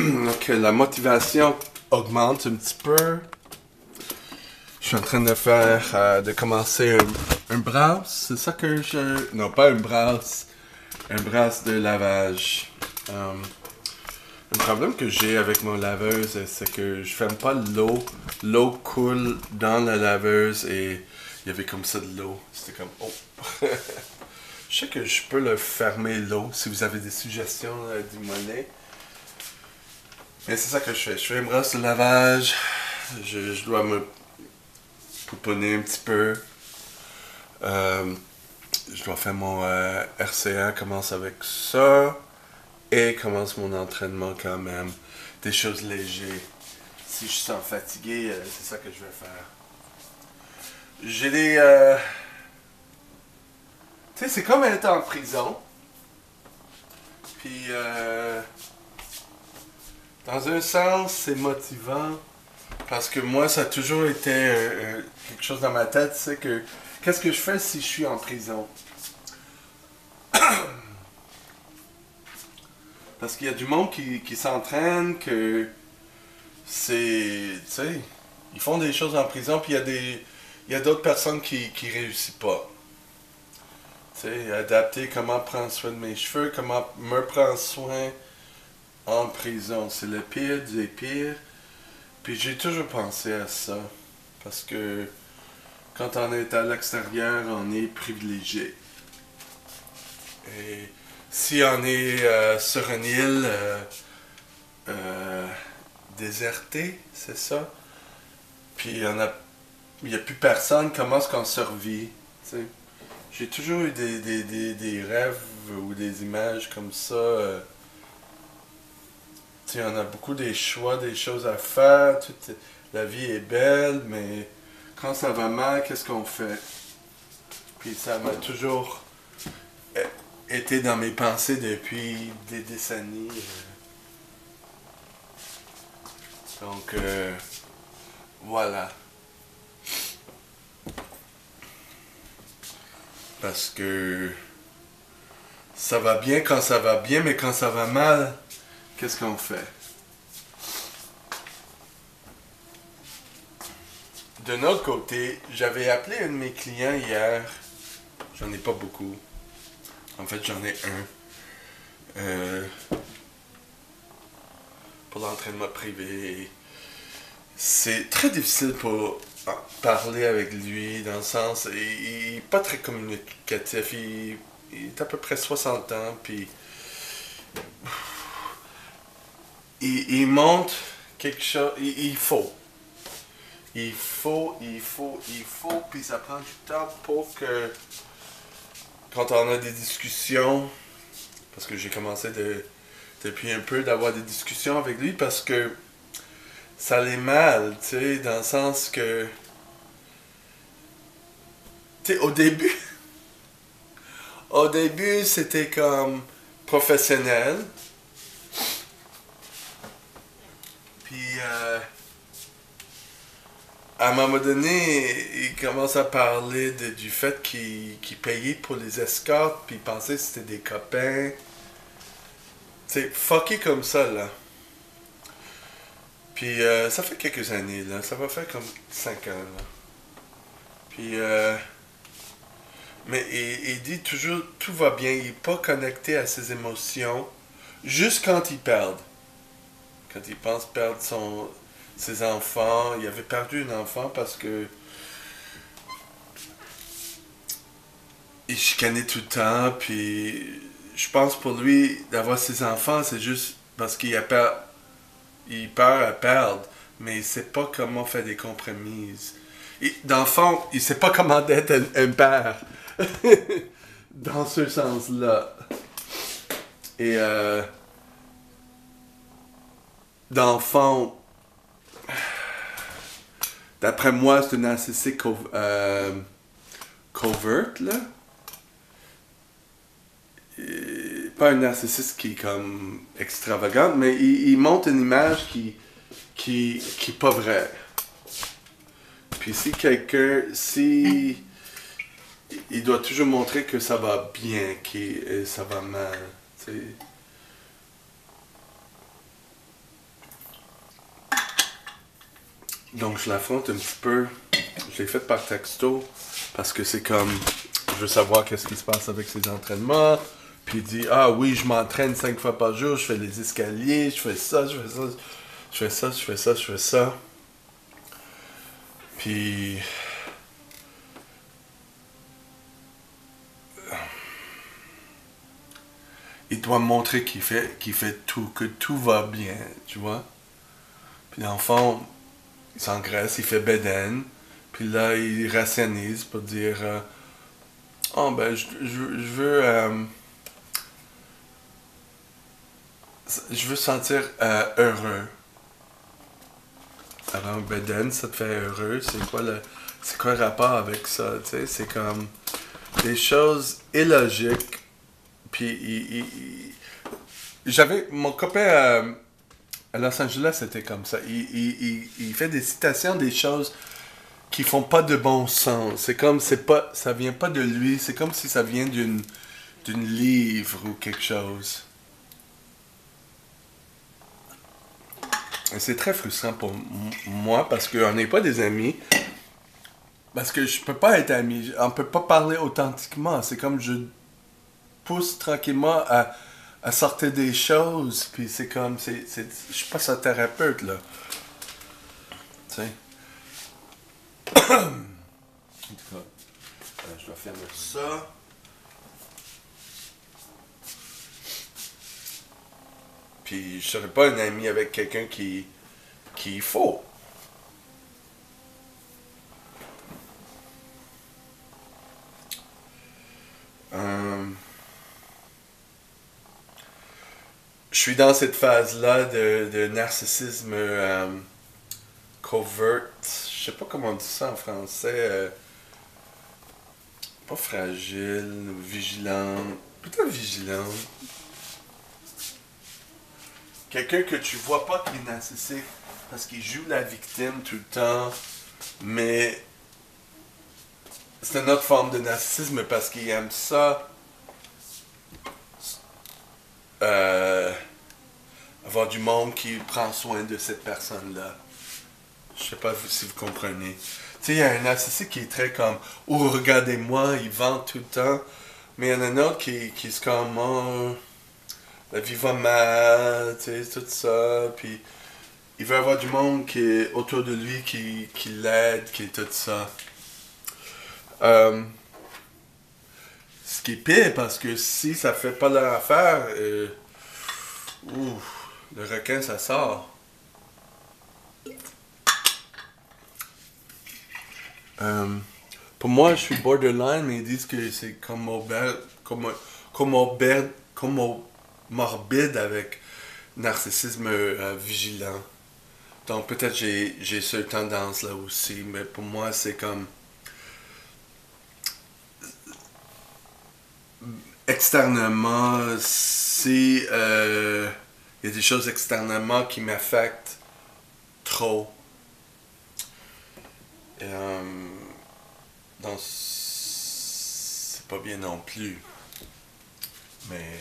Donc la motivation augmente un petit peu. Je suis en train de faire, de commencer un brasse. C'est ça que je... Non, pas un brasse. Un brasse de lavage. Le problème que j'ai avec mon laveuse, c'est que je ferme pas l'eau. L'eau coule dans la laveuse et il y avait comme ça de l'eau. C'était comme, oh. Je sais que je peux le fermer l'eau. Si vous avez des suggestions, dis-moi les. Mais c'est ça que je fais. Je fais une brosse de lavage. Je dois me pouponner un petit peu. Je dois faire mon RCA. Commence avec ça. Et commence mon entraînement quand même. Des choses légères. Si je sens fatigué, c'est ça que je vais faire. J'ai des... Tu sais, c'est comme être en prison. Puis, dans un sens, c'est motivant. Parce que moi, ça a toujours été quelque chose dans ma tête. C'est que, qu'est-ce que je fais si je suis en prison? Parce qu'il y a du monde qui s'entraîne, que c'est... Tu sais, ils font des choses en prison, puis il y a d'autres personnes qui réussissent pas. Tu sais, adapter comment prendre soin de mes cheveux, comment me prendre soin en prison. C'est le pire des pires. Puis j'ai toujours pensé à ça. Parce que quand on est à l'extérieur, on est privilégié. Et si on est sur une île désertée, c'est ça? Puis il n'y a plus personne, comment est-ce qu'on survit? T'sais? J'ai toujours eu des rêves ou des images comme ça. On a beaucoup des choix, des choses à faire. La vie est belle, mais quand ça va mal, qu'est-ce qu'on fait? Puis ça m'a toujours été dans mes pensées depuis des décennies. Donc, voilà. Parce que ça va bien quand ça va bien, mais quand ça va mal, qu'est-ce qu'on fait? D'un autre côté, j'avais appelé un de mes clients hier. J'en ai pas beaucoup. En fait, j'en ai un. Pour l'entraînement privé. C'est très difficile pour parler avec lui, dans le sens... Il n'est pas très communicatif. Il est à peu près 60 ans, puis... Il montre quelque chose... Il faut. Il faut, puis ça prend du temps pour que... Quand on a des discussions... Parce que j'ai commencé depuis un peu d'avoir des discussions avec lui, parce que... Ça allait mal, tu sais, dans le sens que... Tu sais, au début, c'était comme professionnel. Puis, à un moment donné, il commence à parler du fait qu'il payait pour les escortes, puis il pensait que c'était des copains. Tu sais, fucké comme ça, là. Puis, ça fait quelques années, là. Ça va faire comme 5 ans, là. Puis, mais il dit toujours tout va bien, il n'est pas connecté à ses émotions, juste quand il perd. Quand il pense perdre ses enfants, il avait perdu un enfant parce que il chicanait tout le temps, puis je pense pour lui d'avoir ses enfants, c'est juste parce qu'il a peur, à perdre, mais il ne sait pas comment faire des compromises. Dans le fond, il ne sait pas comment être un père. Dans ce sens-là. Et dans le fond, d'après moi, c'est une narcissique covert, là. Pas un narcissiste qui est comme extravagante, mais il montre une image qui est pas vraie. Puis si il doit toujours montrer que ça va bien, que ça va mal, tu sais. Donc je l'affronte un petit peu. Je l'ai fait par texto parce que c'est comme, je veux savoir qu'est-ce qui se passe avec ses entraînements. Puis il dit, ah oui, je m'entraîne 5 fois par jour, je fais les escaliers, je fais ça, je fais ça, je fais ça, je fais ça, je fais ça. Puis il doit montrer qu'il fait tout, que tout va bien, tu vois. Puis dans le fond, il s'engraisse, il fait beden. Puis là, il rationalise pour dire, oh ben, je veux sentir heureux. Alors, beden, ça te fait heureux. C'est quoi le rapport avec ça, tu sais? C'est comme des choses illogiques. Puis, j'avais mon copain à Los Angeles, c'était comme ça. Il fait des citations des choses qui font pas de bon sens. C'est comme, ça vient pas de lui. C'est comme si ça vient d'une livre ou quelque chose. Et c'est très frustrant pour moi parce qu'on n'est pas des amis. Parce que je peux pas être ami. On peut pas parler authentiquement. C'est comme je pousse tranquillement à sortir des choses. Puis c'est comme, je suis pas sa thérapeute là. Tu sais. En tout cas, je dois faire ça. Puis je serais pas un ami avec quelqu'un qui est faux. Je suis dans cette phase-là de narcissisme covert. Je sais pas comment on dit ça en français. Pas fragile, vigilant. Plutôt vigilant. Quelqu'un que tu vois pas qui est narcissique parce qu'il joue la victime tout le temps, mais c'est une autre forme de narcissisme parce qu'il aime ça. Avoir du monde qui prend soin de cette personne-là. Je sais pas si vous comprenez. Tu sais, il y a un narcissique qui est très comme, oh, regardez-moi, il vante tout le temps. Mais il y en a un autre qui est comme, oh, la vie va mal, tu sais, tout ça. Puis il veut avoir du monde qui est autour de lui, qui l'aide, qui est tout ça. Ce qui est pire, parce que si ça fait pas leur affaire, le requin, ça sort. Pour moi, je suis borderline, mais ils disent que c'est comorbide avec narcissisme vigilant. Donc peut-être j'ai cette tendance-là aussi, mais pour moi, c'est comme externement, si il y a des choses externement qui m'affectent trop. Donc c'est pas bien non plus. Mais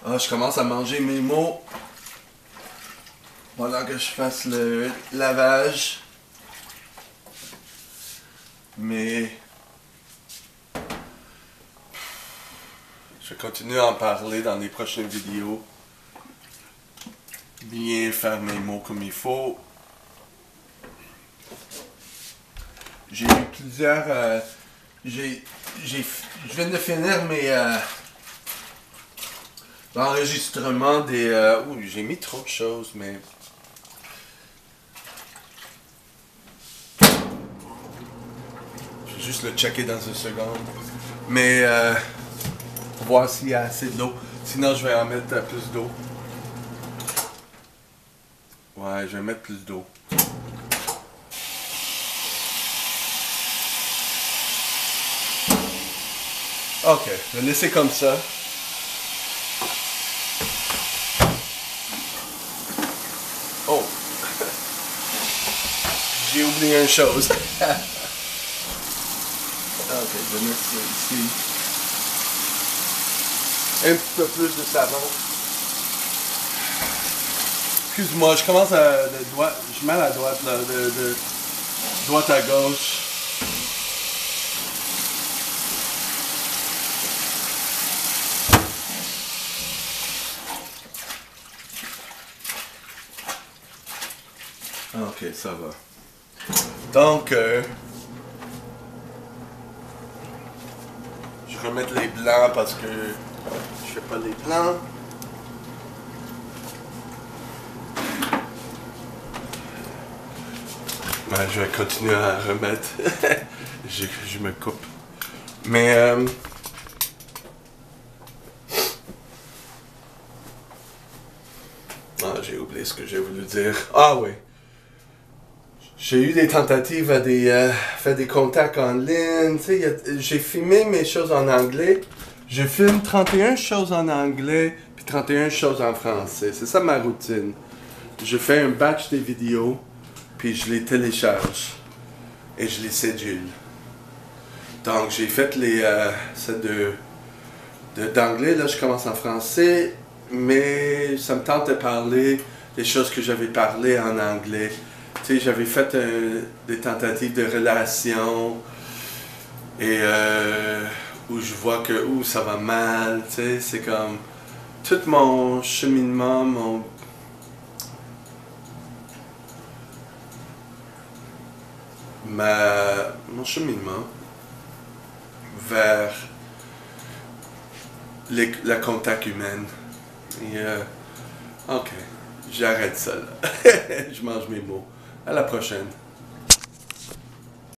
je commence à manger mes mots pendant que je fasse le lavage. Mais je vais continuer à en parler dans les prochaines vidéos. Bien faire mes mots comme il faut. J'ai eu plusieurs... je viens de finir mes enregistrements des... j'ai mis trop de choses, mais... Je vais juste le checker dans une seconde. Mais pour voir s'il y a assez d'eau. Sinon, je vais en mettre plus d'eau. Ouais, je vais mettre plus d'eau. Ok, je vais laisser comme ça. Oh! J'ai oublié une chose. Ok, je vais mettre ça ici. Un petit peu plus de savon. Excuse-moi, je commence de droite. Je mets à la droite, là, de droite à gauche. Ok, ça va. Donc, je vais remettre les blancs parce que je fais pas les blancs. Ben, je vais continuer à remettre. je me coupe. Mais, ah, j'ai oublié ce que j'ai voulu dire. Ah oui. J'ai eu des tentatives à faire des contacts en ligne. Tu sais, j'ai filmé mes choses en anglais. Je filme 31 choses en anglais puis 31 choses en français. C'est ça ma routine. Je fais un batch des vidéos puis je les télécharge et je les cédule. Donc j'ai fait celles d'anglais. Là, je commence en français, mais ça me tente de parler des choses que j'avais parlé en anglais. Tu sais, j'avais fait des tentatives de relation et où je vois que ça va mal, tu sais, c'est comme tout mon cheminement, mon cheminement vers le contact humain. Et, ok, j'arrête ça là. Je mange mes mots. À la prochaine.